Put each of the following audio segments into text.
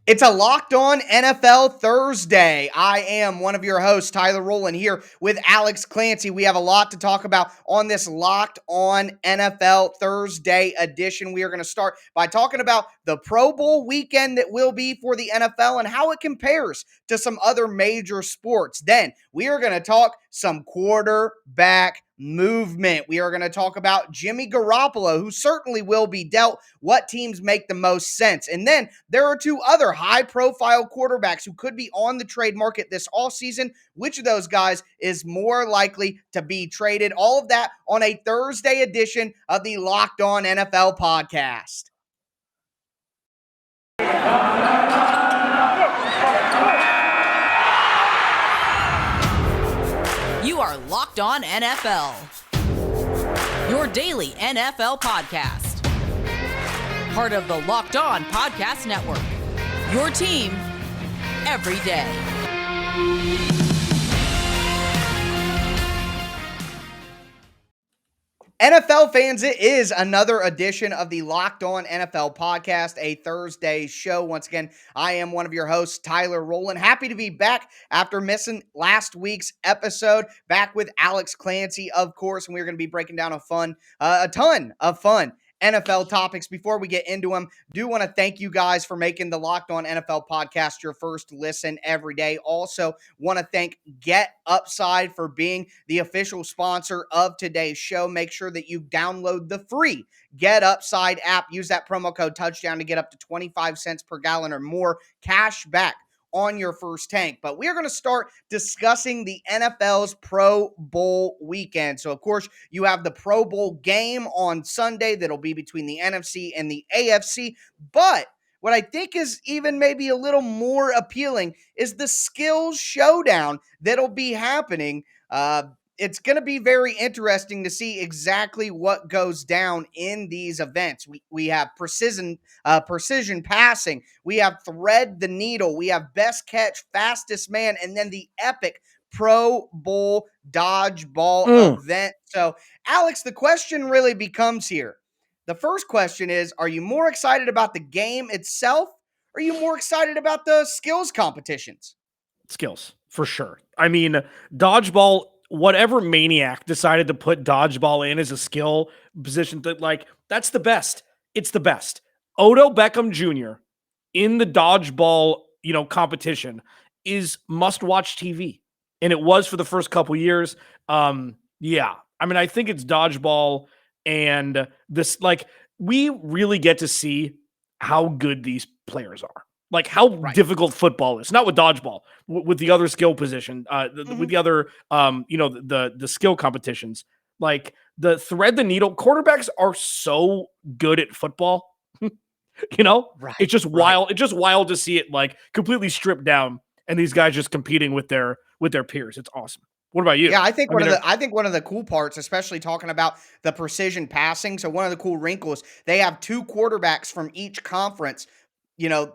It's a Locked On NFL Thursday. I am one of your hosts, Tyler Rowland, here with Alex Clancy. We have a lot to talk about on this Locked On NFL Thursday edition. We are going to start by talking about the Pro Bowl weekend that will be for the NFL and how it compares to some other major sports. Then we are going to talk some quarterback movement. We are going to talk about Jimmy Garoppolo, who certainly will be dealt, what teams make the most sense. And then there are two other high-profile quarterbacks who could be on the trade market this offseason. Which of those guys is more likely to be traded? All of that on a Thursday edition of the Locked On NFL podcast. You are Locked On NFL, your daily NFL podcast. Part of the Locked On Podcast Network, your team every day. NFL fans, it is another edition of the Locked On NFL podcast, a Thursday show. Once again, I am one of your hosts, Tyler Rowland. Happy to be back after missing last week's episode. Back with Alex Clancy, of course, and we're going to be breaking down a ton of fun NFL topics. Before we get into them, do want to thank you guys for making the Locked On NFL podcast your first listen every day. Also, want to thank Get Upside for being the official sponsor of today's show. Make sure that you download the free Get Upside app. Use that promo code touchdown to get up to 25 cents per gallon or more cash back on your first tank. But we're going to start discussing the NFL's Pro Bowl weekend. So, of course, you have the Pro Bowl game on Sunday that'll be between the NFC and the AFC. But what I think is even maybe a little more appealing is the skills showdown that'll be happening. It's going to be very interesting to see exactly what goes down in these events. We have precision passing. We have thread the needle. We have best catch, fastest man, and then the epic Pro Bowl dodgeball event. So, Alex, the question really becomes here. The first question is, are you more excited about the game itself, or are you more excited about the skills competitions? Skills, for sure. I mean, dodgeball, whatever maniac decided to put dodgeball in as a skill position, that's the best. It's the best. Odell Beckham Jr. in the dodgeball, competition is must-watch TV. And it was for the first couple years. Yeah. I mean, I think it's dodgeball and this, we really get to see how good these players are. Like how difficult football is, not with dodgeball, with the other skill position, with the other, the skill competitions, like the thread the needle. Quarterbacks are so good at football, It's just wild. It's just wild to see it completely stripped down, and these guys just competing with their peers. It's awesome. What about you? Yeah, I think one of the cool parts, especially talking about the precision passing. So one of the cool wrinkles, they have two quarterbacks from each conference,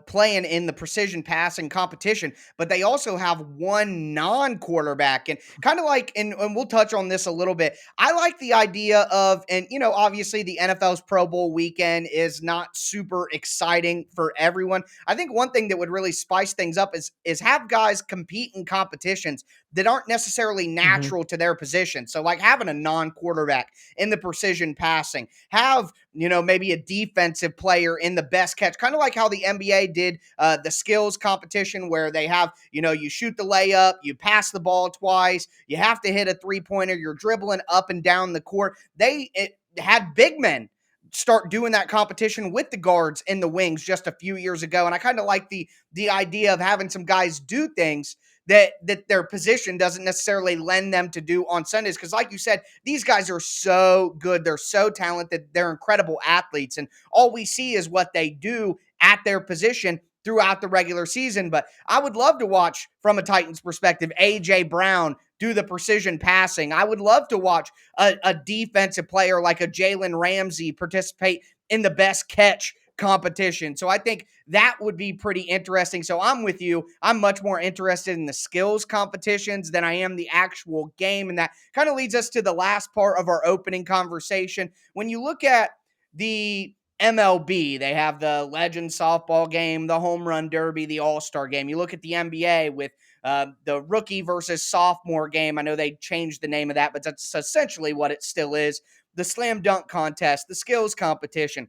playing in the precision passing competition, but they also have one non-quarterback. And kind of and we'll touch on this a little bit. I like the idea of, and obviously the NFL's Pro Bowl weekend is not super exciting for everyone. I think one thing that would really spice things up is have guys compete in competitions that aren't necessarily natural to their position. So having a non-quarterback in the precision passing, have, maybe a defensive player in the best catch, kind of like how the NBA did the skills competition where they have, you shoot the layup, you pass the ball twice, you have to hit a three-pointer, you're dribbling up and down the court. It had big men start doing that competition with the guards in the wings just a few years ago. And I kind of like the idea of having some guys do things that their position doesn't necessarily lend them to do on Sundays. Because like you said, these guys are so good. They're so talented. They're incredible athletes. And all we see is what they do at their position throughout the regular season. But I would love to watch, from a Titans perspective, A.J. Brown do the precision passing. I would love to watch a defensive player like a Jalen Ramsey participate in the best catch competition. So I think that would be pretty interesting. So I'm with you. I'm much more interested in the skills competitions than I am the actual game. And that kind of leads us to the last part of our opening conversation. When you look at the MLB, they have the Legend Softball game, the Home Run Derby, the All-Star game. You look at the NBA with the rookie versus sophomore game. I know they changed the name of that, but that's essentially what it still is. The slam dunk contest, the skills competition,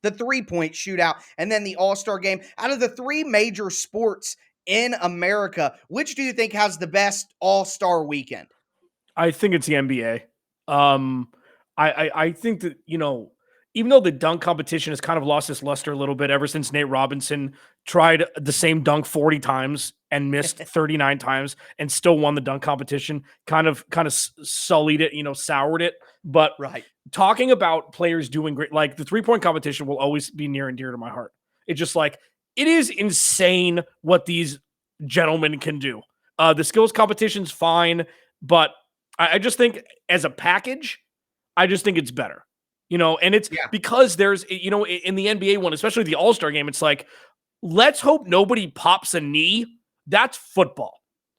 the three-point shootout, and then the All-Star game. Out of the three major sports in America, which do you think has the best All-Star weekend? I think it's the NBA. I think that, even though the dunk competition has kind of lost its luster a little bit ever since Nate Robinson tried the same dunk 40 times and missed 39 times and still won the dunk competition, kind of sullied it, soured it. But Right. talking about players doing great, like the 3-point competition will always be near and dear to my heart. It's just like, it is insane what these gentlemen can do. The skills competition's fine, but I just think as a package, I just think it's better. And it's because there's, in the NBA one, especially the All-Star game, it's like, let's hope nobody pops a knee. That's football.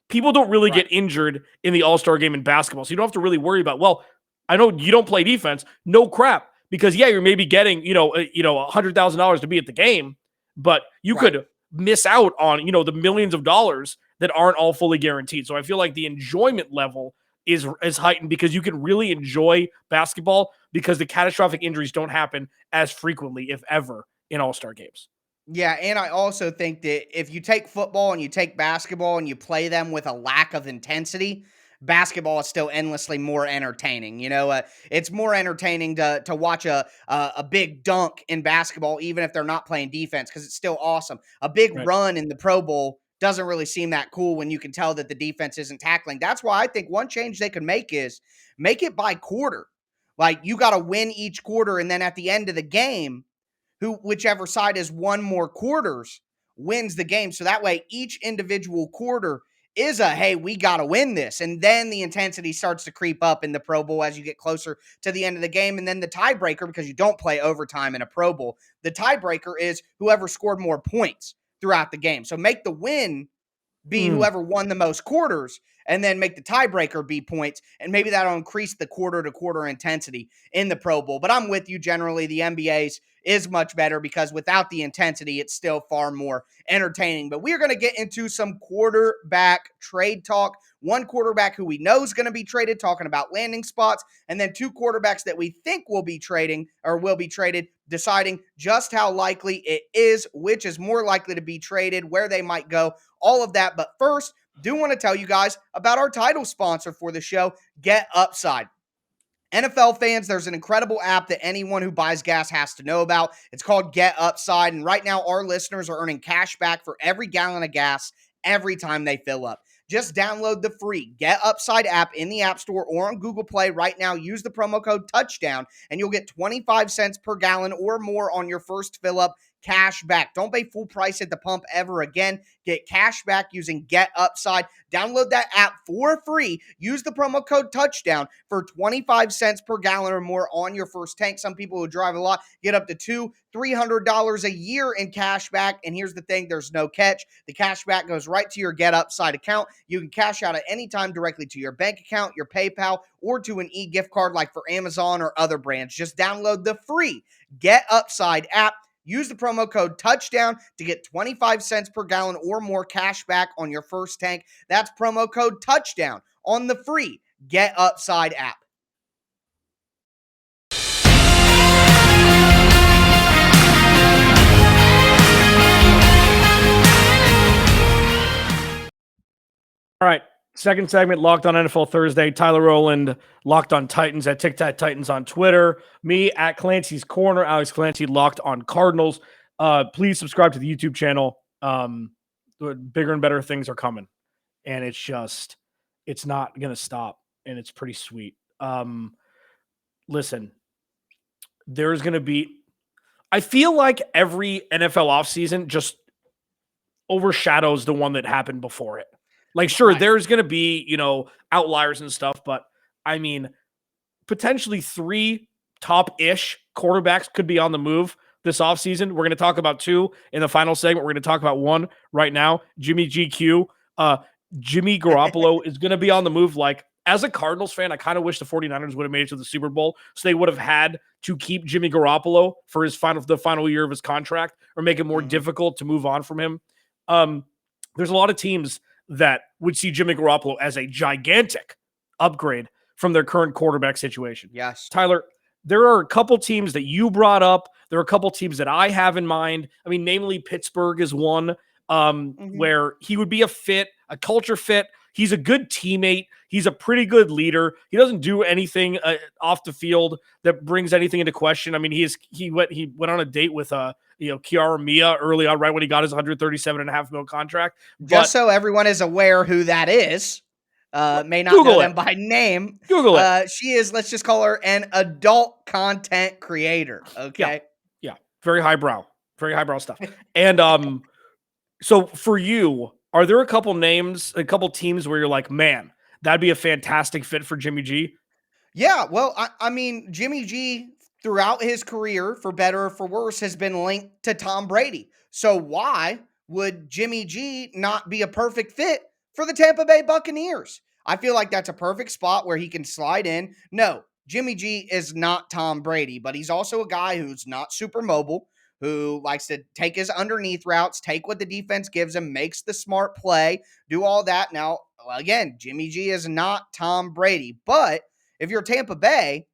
People don't really get injured in the All-Star game in basketball. So you don't have to really worry about, well, I know you don't play defense. No crap. Because you're maybe getting, $100,000 to be at the game, but you could miss out on, the millions of dollars that aren't all fully guaranteed. So I feel like the enjoyment level is heightened because you can really enjoy basketball because the catastrophic injuries don't happen as frequently, if ever, in All-Star games. Yeah, and I also think that if you take football and you take basketball and you play them with a lack of intensity, basketball is still endlessly more entertaining. It's more entertaining to watch a big dunk in basketball, even if they're not playing defense, because it's still awesome. A big run in the Pro Bowl doesn't really seem that cool when you can tell that the defense isn't tackling. That's why I think one change they could make is make it by quarter. Like, you got to win each quarter, and then at the end of the game, whichever side has won more quarters wins the game. So that way each individual quarter is hey, we got to win this. And then the intensity starts to creep up in the Pro Bowl as you get closer to the end of the game. And then the tiebreaker, because you don't play overtime in a Pro Bowl, the tiebreaker is whoever scored more points throughout the game. So make the win be whoever won the most quarters, and then make the tiebreaker be points, and maybe that'll increase the quarter-to-quarter intensity in the Pro Bowl. But I'm with you generally. The NBA's is much better because without the intensity, it's still far more entertaining. But we are going to get into some quarterback trade talk. One quarterback who we know is going to be traded, talking about landing spots, and then two quarterbacks that we think will be trading or will be traded, deciding just how likely it is, which is more likely to be traded, where they might go, all of that. But first, do want to tell you guys about our title sponsor for the show, Get Upside. NFL fans, there's an incredible app that anyone who buys gas has to know about. It's called Get Upside, and right now our listeners are earning cash back for every gallon of gas every time they fill up. Just download the free Get Upside app in the App Store or on Google Play right now. Use the promo code TOUCHDOWN, and you'll get 25 cents per gallon or more on your first fill up. Cash back. Don't pay full price at the pump ever again. Get cash back using Get Upside. Download that app for free. Use the promo code TOUCHDOWN for 25 cents per gallon or more on your first tank. Some people who drive a lot get up to $200-$300 a year in cash back. And here's the thing, there's no catch. The cash back goes right to your Get Upside account. You can cash out at any time directly to your bank account, your PayPal, or to an e-gift card like for Amazon or other brands. Just download the free Get Upside app. Use the promo code TOUCHDOWN to get 25 cents per gallon or more cash back on your first tank. That's promo code TOUCHDOWN on the free Get Upside app. All right. Second segment, Locked on NFL Thursday. Tyler Rowland, Locked on Titans at Tic Tac Titans on Twitter. Me at Clancy's Corner, Alex Clancy, Locked on Cardinals. Please subscribe to the YouTube channel. Bigger and better things are coming. And it's not going to stop. And it's pretty sweet. Listen, there's going to be, I feel like every NFL offseason just overshadows the one that happened before it. Like, sure, there's going to be, outliers and stuff, but I mean, potentially 3 top-ish quarterbacks could be on the move this offseason. We're going to talk about 2 in the final segment. We're going to talk about 1 right now. Jimmy GQ. Jimmy Garoppolo is going to be on the move like as a Cardinals fan, I kind of wish the 49ers would have made it to the Super Bowl, so they would have had to keep Jimmy Garoppolo for the final year of his contract, or make it more difficult to move on from him. There's a lot of teams that would see Jimmy Garoppolo as a gigantic upgrade from their current quarterback situation. Yes. Tyler, there are a couple teams that you brought up. There are a couple teams that I have in mind. I mean, namely Pittsburgh is one where he would be a fit, a culture fit. He's a good teammate. He's a pretty good leader. He doesn't do anything off the field that brings anything into question. I mean, he went on a date with Kiara Mia early on, right when he got his $137.5 million contract. Just so everyone is aware who that is, may not Google know it. them by name. Google it. She is, let's just call her an adult content creator. Okay. Yeah. Very highbrow stuff. And so for you, are there a couple teams where you're like, man, that'd be a fantastic fit for Jimmy G? Yeah, well, I mean, Jimmy G, throughout his career, for better or for worse, has been linked to Tom Brady. So why would Jimmy G not be a perfect fit for the Tampa Bay Buccaneers? I feel like that's a perfect spot where he can slide in. No, Jimmy G is not Tom Brady, but he's also a guy who's not super mobile, who likes to take his underneath routes, take what the defense gives him, makes the smart play, do all that. Now, again, Jimmy G is not Tom Brady, but if you're Tampa Bay,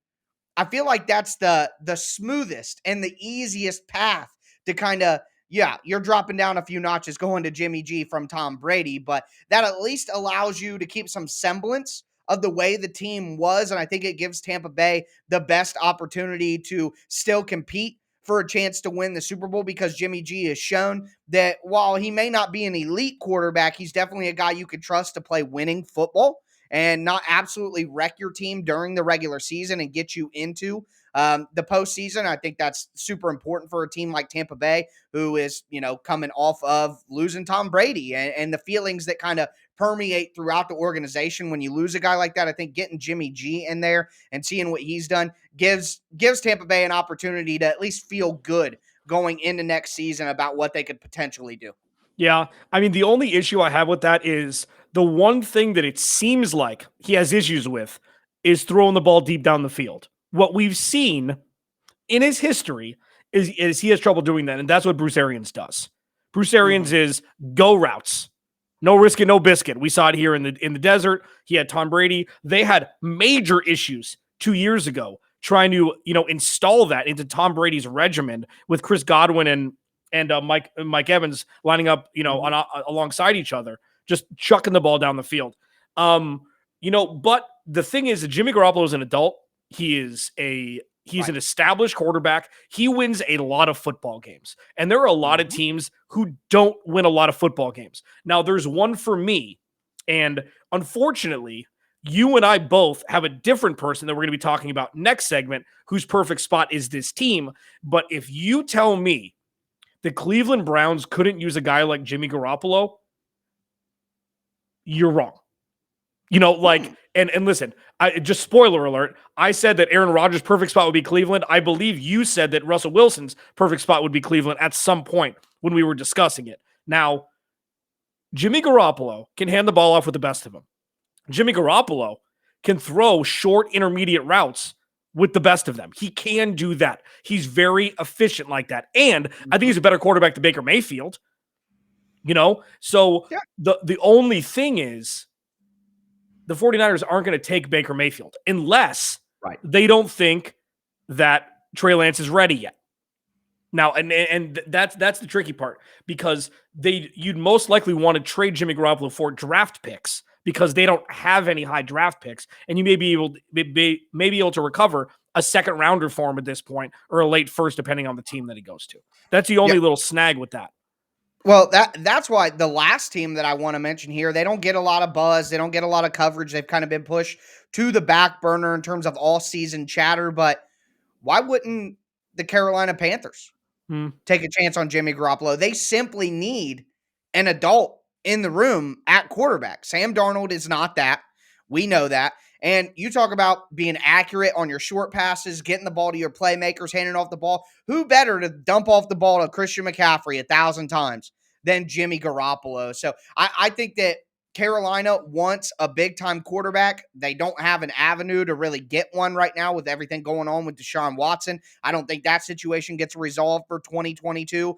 I feel like that's the smoothest and the easiest path to kind of, you're dropping down a few notches going to Jimmy G from Tom Brady, but that at least allows you to keep some semblance of the way the team was. And I think it gives Tampa Bay the best opportunity to still compete for a chance to win the Super Bowl, because Jimmy G has shown that while he may not be an elite quarterback, he's definitely a guy you could trust to play winning football and not absolutely wreck your team during the regular season and get you into the postseason. I think that's super important for a team like Tampa Bay, who is, coming off of losing Tom Brady and the feelings that kind of permeate throughout the organization when you lose a guy like that. I think getting Jimmy G in there and seeing what he's done gives Tampa Bay an opportunity to at least feel good going into next season about what they could potentially do. Yeah. I mean, the only issue I have with that is the one thing that it seems like he has issues with is throwing the ball deep down the field. What we've seen in his history is he has trouble doing that, and that's what Bruce Arians does. Bruce Arians is go routes. No risk it, no biscuit. We saw it here in the desert. He had Tom Brady. They had major issues 2 years ago trying to, install that into Tom Brady's regimen with Chris Godwin and Mike Evans lining up, alongside each other, just chucking the ball down the field. But the thing is that Jimmy Garoppolo is an adult. He's an established quarterback. He wins a lot of football games. And there are a lot of teams who don't win a lot of football games. Now, there's one for me. And unfortunately, you and I both have a different person that we're going to be talking about next segment, whose perfect spot is this team. But if you tell me the Cleveland Browns couldn't use a guy like Jimmy Garoppolo, you're wrong. And listen, just spoiler alert, I said that Aaron Rodgers' perfect spot would be Cleveland. I believe you said that Russell Wilson's perfect spot would be Cleveland at some point when we were discussing it. Now, Jimmy Garoppolo can hand the ball off with the best of them. Jimmy Garoppolo can throw short intermediate routes with the best of them. He can do that. He's very efficient like that. And I think he's a better quarterback than Baker Mayfield. So the only thing is the 49ers aren't going to take Baker Mayfield unless they don't think that Trey Lance is ready yet. Now, and that's the tricky part, because you'd most likely want to trade Jimmy Garoppolo for draft picks, because they don't have any high draft picks, and you may be able to recover a second rounder for him at this point, or a late first, depending on the team that he goes to. That's the only little snag with that. Well, that's why the last team that I want to mention here, they don't get a lot of buzz. They don't get a lot of coverage. They've kind of been pushed to the back burner in terms of all season chatter, but why wouldn't the Carolina Panthers take a chance on Jimmy Garoppolo? They simply need an adult in the room at quarterback. Sam Darnold is not that. We know that. And you talk about being accurate on your short passes, getting the ball to your playmakers, handing off the ball. Who better to dump off the ball to Christian McCaffrey 1,000 times than Jimmy Garoppolo? So I think that Carolina wants a big-time quarterback. They don't have an avenue to really get one right now with everything going on with Deshaun Watson. I don't think that situation gets resolved for 2022.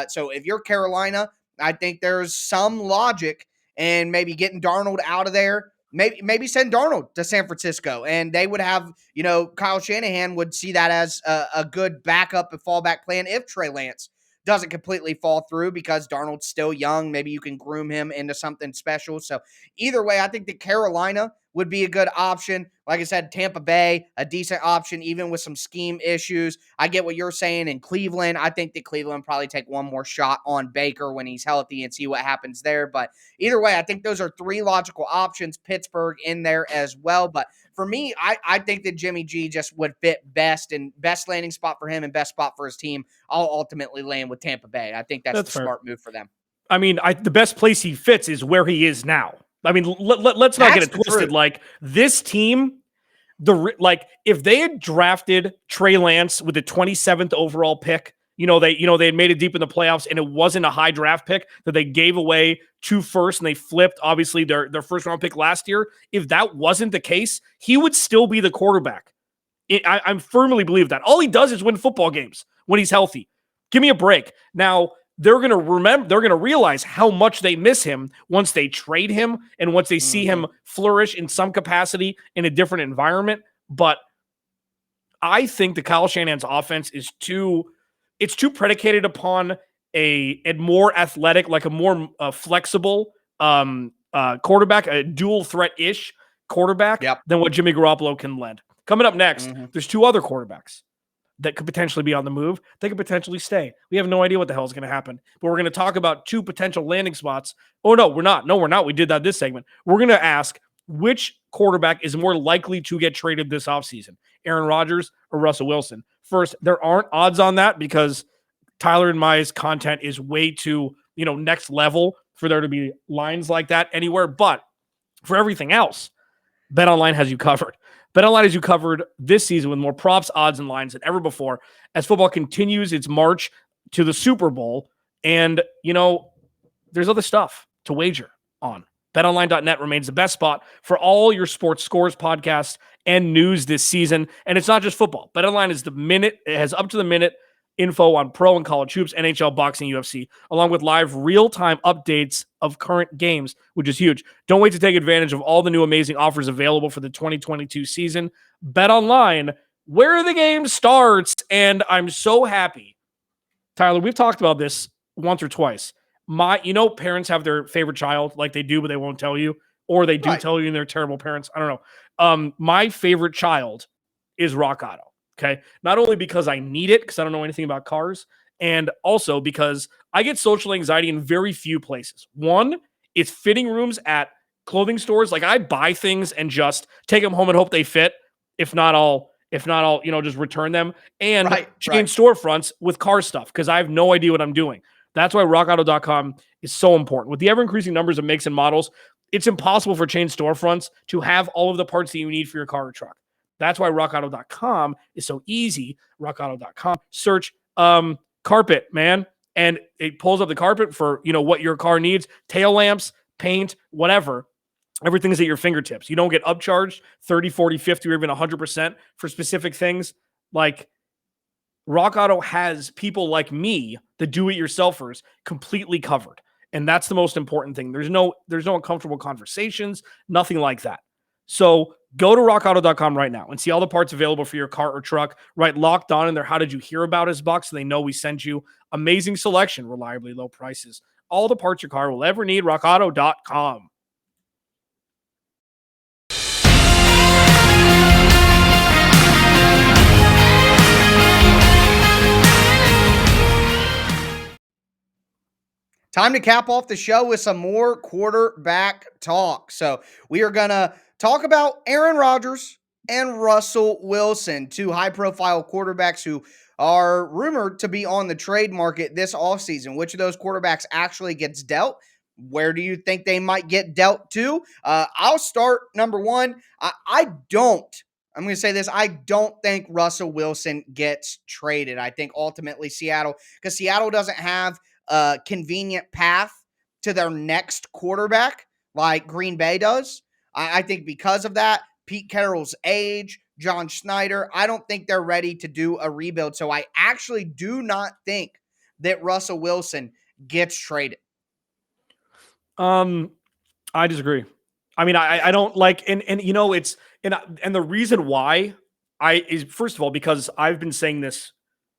So if you're Carolina, I think there's some logic in maybe getting Darnold out of there. Maybe send Darnold to San Francisco, and they would have, Kyle Shanahan would see that as a good backup and fallback plan if Trey Lance doesn't completely fall through because Darnold's still young. Maybe you can groom him into something special. So either way, I think that Carolina would be a good option. Like I said, Tampa Bay, a decent option, even with some scheme issues. I get what you're saying in Cleveland. I think that Cleveland probably take one more shot on Baker when he's healthy and see what happens there. But either way, I think those are three logical options. Pittsburgh in there as well. But for me, I think that Jimmy G just would fit best, and best landing spot for him and best spot for his team. I'll ultimately land with Tampa Bay. I think that's the fair. smart move for them. I mean, the best place he fits is where he is now. I mean, let's not get it twisted. Truth. Like this team, if they had drafted Trey Lance with the 27th overall pick, they had made it deep in the playoffs, and it wasn't a high draft pick that they gave away 2 firsts, and they flipped obviously their first round pick last year. If that wasn't the case, he would still be the quarterback. I firmly believe that. All he does is win football games when he's healthy. Give me a break. Now, they're going to realize how much they miss him once they trade him and once they see him flourish in some capacity in a different environment. But I think the Kyle Shanahan's offense is too predicated upon a more athletic, like a more flexible quarterback, a dual threat-ish quarterback than what Jimmy Garoppolo can lend. Coming up next, there's 2 other quarterbacks that could potentially be on the move. They could potentially stay. We have no idea what the hell is going to happen. But we're going to talk about 2 potential landing spots. Oh, no, we're not. No, we're not. We did that this segment. We're going to ask which quarterback is more likely to get traded this offseason, Aaron Rodgers or Russell Wilson. First, there aren't odds on that because Tyler and my content is way too, next level for there to be lines like that anywhere. But for everything else, BetOnline has you covered. BetOnline has you covered this season with more props, odds, and lines than ever before as football continues its march to the Super Bowl. And, there's other stuff to wager on. BetOnline.net remains the best spot for all your sports scores, podcasts, and news this season. And it's not just football. BetOnline is it has up-to-the-minute info on pro and college hoops, NHL, boxing, UFC, along with live real-time updates of current games, which is huge. Don't wait to take advantage of all the new amazing offers available for the 2022 season. BetOnline, where the game starts, and I'm so happy. Tyler, we've talked about this once or twice. Parents have their favorite child, like they do, but they won't tell you, or they do tell you and they're terrible parents. I don't know. My favorite child is Rock Auto. Okay. Not only because I need it, because I don't know anything about cars, and also because I get social anxiety in very few places. One, it's fitting rooms at clothing stores. Like I buy things and just take them home and hope they fit. If not, I'll just return them and change storefronts with car stuff because I have no idea what I'm doing. That's why rockauto.com is so important. With the ever-increasing numbers of makes and models, it's impossible for chain storefronts to have all of the parts that you need for your car or truck. That's why rockauto.com is so easy. Rockauto.com. Search carpet, man. And it pulls up the carpet for, what your car needs. Tail lamps, paint, whatever. Everything's at your fingertips. You don't get upcharged 30, 40, 50, or even 100% for specific things. Like Rock Auto has people like me, the do-it-yourselfers, completely covered. And that's the most important thing. There's no uncomfortable conversations, nothing like that. So go to rockauto.com right now and see all the parts available for your car or truck. Right, locked on in there. How did you hear about us box? So they know we sent you. Amazing selection, reliably low prices. All the parts your car will ever need. rockauto.com. Time to cap off the show with some more quarterback talk. So we are going to talk about Aaron Rodgers and Russell Wilson, 2 high-profile quarterbacks who are rumored to be on the trade market this offseason. Which of those quarterbacks actually gets dealt? Where do you think they might get dealt to? I'll start number 1. I'm going to say this. I don't think Russell Wilson gets traded. I think ultimately Seattle doesn't have a convenient path to their next quarterback. like Green Bay does. I think because of that, Pete Carroll's age, John Schneider, I don't think they're ready to do a rebuild. So I actually do not think that Russell Wilson gets traded. I disagree. I mean, I don't like, and it's, and the reason why is, first of all, because I've been saying this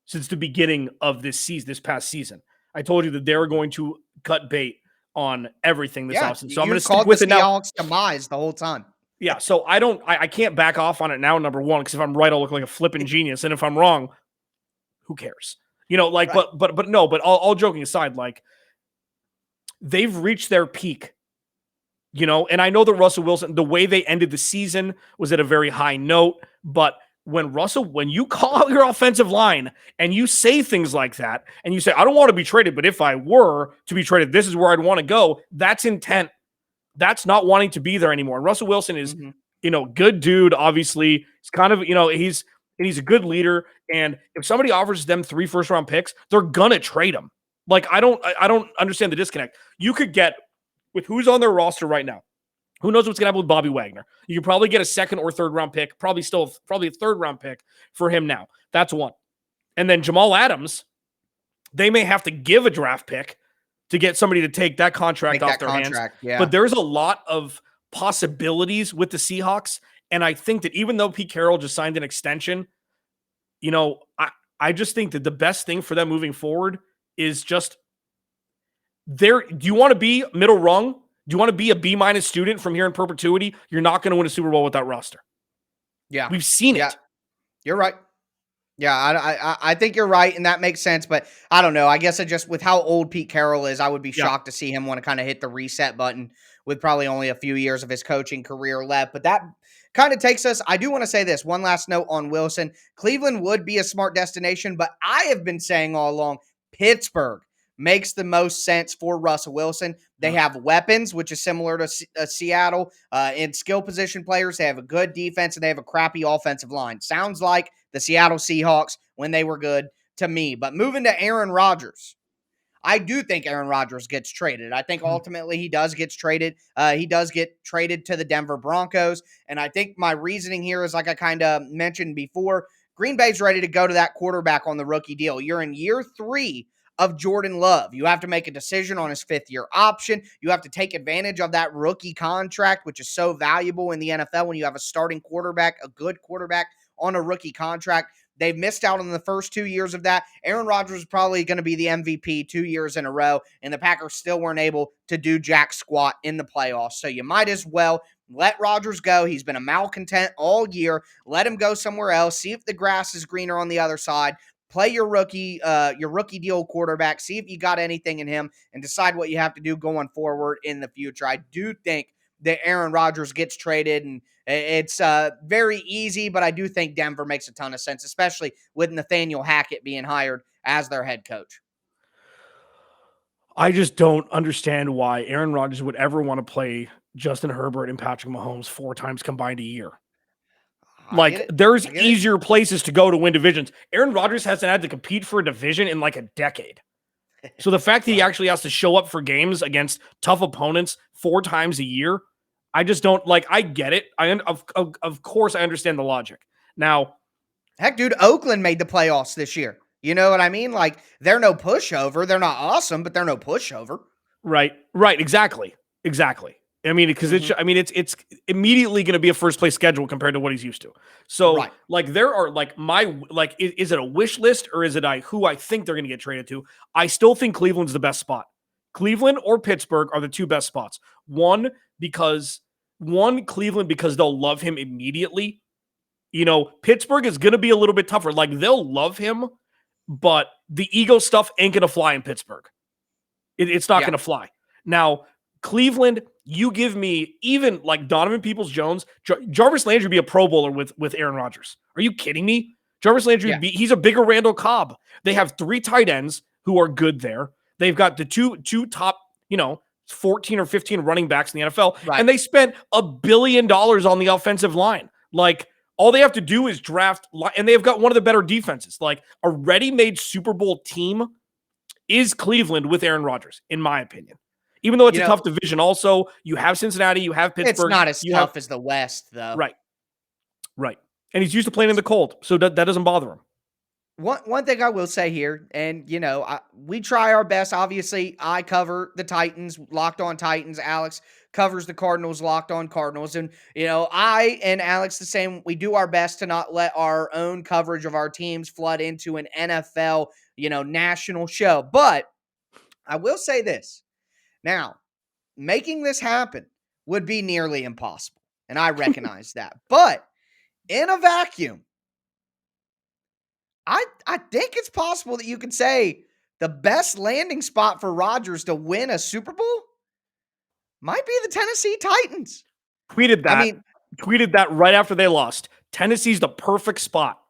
since the beginning of this past season. I told you that they were going to cut bait on everything this offseason. So I'm going to stick with it now. Seahawks demise the whole time. Yeah, so I can't back off on it now, number one, because if I'm right, I'll look like a flipping genius. And if I'm wrong, who cares? Right. but all joking aside, like, they've reached their peak. And I know that Russell Wilson, the way they ended the season was at a very high note, but when you call out your offensive line and you say things like that, and you say, I don't want to be traded, but if I were to be traded, this is where I'd want to go. That's intent. That's not wanting to be there anymore. And Russell Wilson is, good dude. Obviously, he's kind of, he's a good leader. And if somebody offers them 3 first-round picks, they're gonna trade him. Like, I don't understand the disconnect. You could get, with who's on their roster right now, who knows what's going to happen with Bobby Wagner? You could probably get a 2nd or 3rd round pick, probably a 3rd round pick for him now. That's one. And then Jamal Adams, they may have to give a draft pick to get somebody to take that contract off their hands. Yeah. But there's a lot of possibilities with the Seahawks. And I think that even though Pete Carroll just signed an extension, I just think that the best thing for them moving forward is just do you want to be middle rung? Do you want to be a B- student from here in perpetuity? You're not going to win a Super Bowl with that roster. Yeah. We've seen it. You're right. Yeah, I think you're right, and that makes sense. But I don't know. I guess with how old Pete Carroll is, I would be shocked to see him want to kind of hit the reset button with probably only a few years of his coaching career left. But that kind of takes us. I do want to say this one last note on Wilson. Cleveland would be a smart destination, but I have been saying all along, Pittsburgh makes the most sense for Russell Wilson. They have weapons, which is similar to Seattle, in skill position players. They have a good defense, and they have a crappy offensive line. Sounds like the Seattle Seahawks when they were good to me. But moving to Aaron Rodgers, I do think Aaron Rodgers gets traded. I think ultimately he does get traded. He does get traded to the Denver Broncos. And I think my reasoning here is, like I kind of mentioned before, Green Bay's ready to go to that quarterback on the rookie deal. You're in year 3 of Jordan Love. You have to make a decision on his 5th-year option. You have to take advantage of that rookie contract, which is so valuable in the NFL when you have a starting quarterback, a good quarterback on a rookie contract. They've missed out on the first 2 years of that. Aaron Rodgers is probably going to be the MVP 2 years in a row, and the Packers still weren't able to do jack squat in the playoffs. So you might as well let Rodgers go. He's been a malcontent all year. Let him go somewhere else. See if the grass is greener on the other side. Play your rookie deal quarterback. See if you got anything in him, and decide what you have to do going forward in the future. I do think that Aaron Rodgers gets traded, and it's very easy, but I do think Denver makes a ton of sense, especially with Nathaniel Hackett being hired as their head coach. I just don't understand why Aaron Rodgers would ever want to play Justin Herbert and Patrick Mahomes 4 times combined a year. Like, there's easier places to go to win divisions. Aaron Rodgers hasn't had to compete for a division in like a decade. So the fact that he actually has to show up for games against tough opponents 4 times a year, I just don't like. I get it. Of course I understand the logic. Now, heck, dude, Oakland made the playoffs this year. You know what I mean? Like, they're no pushover. They're not awesome, but they're no pushover. Right. Exactly. I mean, because it's immediately going to be a first place schedule compared to what he's used to. So, like, there are is it a wish list, or is it who I think they're going to get traded to? I still think Cleveland's the best spot. Cleveland or Pittsburgh are the 2 best spots. Cleveland because they'll love him immediately. Pittsburgh is going to be a little bit tougher. Like, they'll love him, but the ego stuff ain't going to fly in Pittsburgh. It's not going to fly. Now, Cleveland, you give me even like Donovan Peoples-Jones, Jarvis Landry would be a Pro Bowler with Aaron Rodgers. Are you kidding me? Jarvis Landry, he's a bigger Randall Cobb. They have 3 tight ends who are good there. They've got the two top, 14 or 15 running backs in the NFL, and they spent $1 billion on the offensive line. Like, all they have to do is draft, and they've got one of the better defenses. Like, a ready-made Super Bowl team is Cleveland with Aaron Rodgers, in my opinion. Even though it's You a know, tough division, also, you have Cincinnati, you have it's Pittsburgh, not as you have tough as the West, though. right, right. And he's used to playing in the cold, so that doesn't bother him. One thing I will say here, and we try our best. Obviously, I cover the Titans, Locked On Titans. Alex covers the Cardinals, Locked On Cardinals, and I and Alex the same. We do our best to not let our own coverage of our teams flood into an NFL, national show. But I will say this now: making this happen would be nearly impossible, and I recognize that. But in a vacuum, I think it's possible that you could say the best landing spot for Rodgers to win a Super Bowl might be the Tennessee Titans. Tweeted I that. mean, Tweeted that right after they lost. Tennessee's the perfect spot.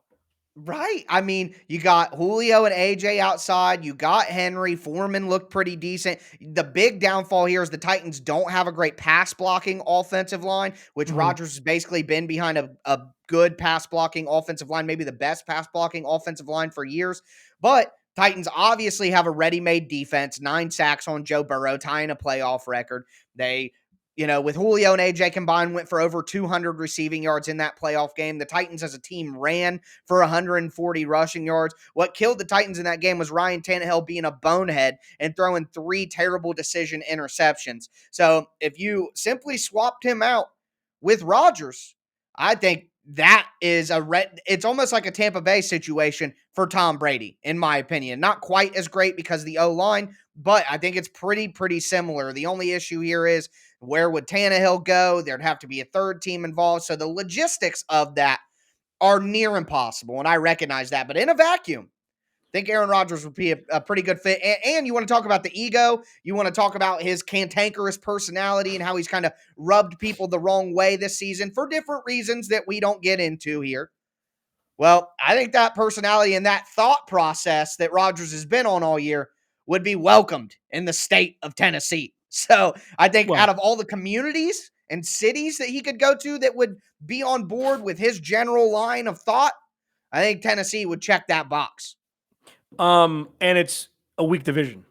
right. I mean, you got Julio and AJ outside. You got Henry. Foreman looked pretty decent. The big downfall here is the Titans don't have a great pass blocking offensive line, which Mhm. Rodgers has basically been behind a good pass blocking offensive line, maybe the best pass blocking offensive line for years. But Titans obviously have a ready-made defense, 9 sacks on Joe Burrow, tying a playoff record. They with Julio and AJ combined, went for over 200 receiving yards in that playoff game. The Titans as a team ran for 140 rushing yards. What killed the Titans in that game was Ryan Tannehill being a bonehead and throwing 3 terrible decision interceptions. So if you simply swapped him out with Rodgers, I think that is it's almost like a Tampa Bay situation for Tom Brady, in my opinion. Not quite as great because of the O-line, but I think it's pretty similar. The only issue here is, where would Tannehill go? There'd have to be a third team involved. So the logistics of that are near impossible, and I recognize that. But in a vacuum, I think Aaron Rodgers would be a pretty good fit. And you want to talk about the ego. You want to talk about his cantankerous personality and how he's kind of rubbed people the wrong way this season for different reasons that we don't get into here. Well, I think that personality and that thought process that Rodgers has been on all year would be welcomed in the state of Tennessee. So I think out Well, of all the communities and cities that he could go to that would be on board with his general line of thought, I think Tennessee would check that box. and it's a weak division.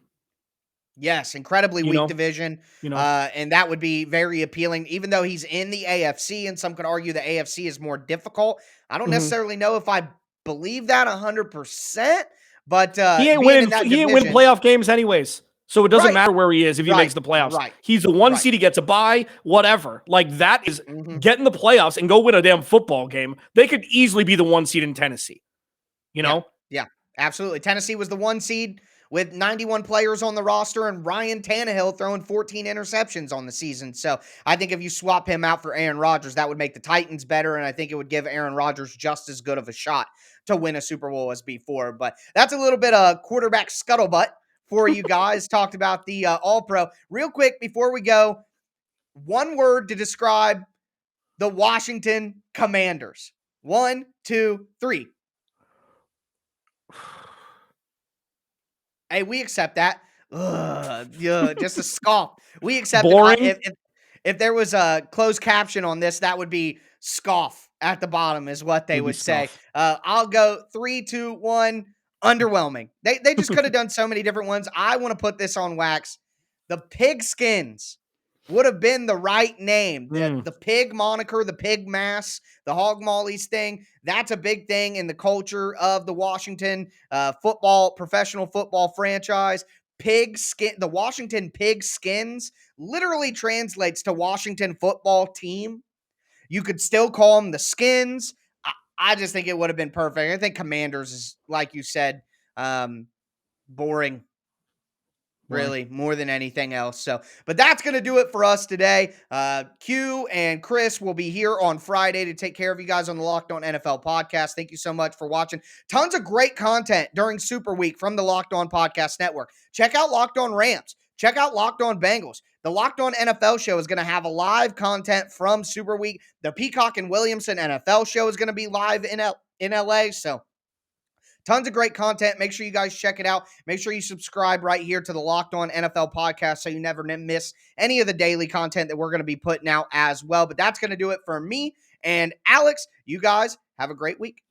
Yes, incredibly You weak know, division. you know. And that would be very appealing, even though he's in the AFC, and some could argue the AFC is more difficult. I don't Mhm. necessarily know if I believe that 100%, but He ain't being in winning. that He ain't winning division, playoff games anyways. So it doesn't right, matter where he is if he right, makes the playoffs. right, He's the one right. seed. He gets a bye. Whatever. Like that is Mhm. get in the playoffs and go win a damn football game. They could easily be the one seed in Tennessee. You Yeah, know. yeah, absolutely. Tennessee was the 1 seed with 91 players on the roster and Ryan Tannehill throwing 14 interceptions on the season. So I think if you swap him out for Aaron Rodgers, that would make the Titans better, and I think it would give Aaron Rodgers just as good of a shot to win a Super Bowl as before. But that's a little bit of quarterback scuttlebutt for you guys. Talked about the All-Pro. Real quick before we go, one word to describe the Washington Commanders. 1, 2, 3. Hey, we accept that. Ugh, yeah, just a scoff. We accept it. Boring. If there was a closed caption on this, that would be scoff at the bottom, is what they Would be would say. scoff. I'll go 3, 2, 1. Underwhelming. They just could have done so many different ones. I want to put this on wax. The Pigskins would have been the right name. The pig moniker, the pig mask, the hog mollies thing. That's a big thing in the culture of the Washington professional football franchise. The Washington Pigskins literally translates to Washington football team. You could still call them the Skins. I just think it would have been perfect. I think Commanders is, like you said, boring, really, more than anything else. So, but that's going to do it for us today. Q and Chris will be here on Friday to take care of you guys on the Locked On NFL podcast. Thank you so much for watching. Tons of great content during Super Week from the Locked On Podcast Network. Check out Locked On Rams. Check out Locked On Bengals. The Locked On NFL show is going to have a live content from Super Week. The Peacock and Williamson NFL show is going to be live in LA. So, tons of great content. Make sure you guys check it out. Make sure you subscribe right here to the Locked On NFL podcast so you never miss any of the daily content that we're going to be putting out as well. But that's going to do it for me and Alex. You guys have a great week.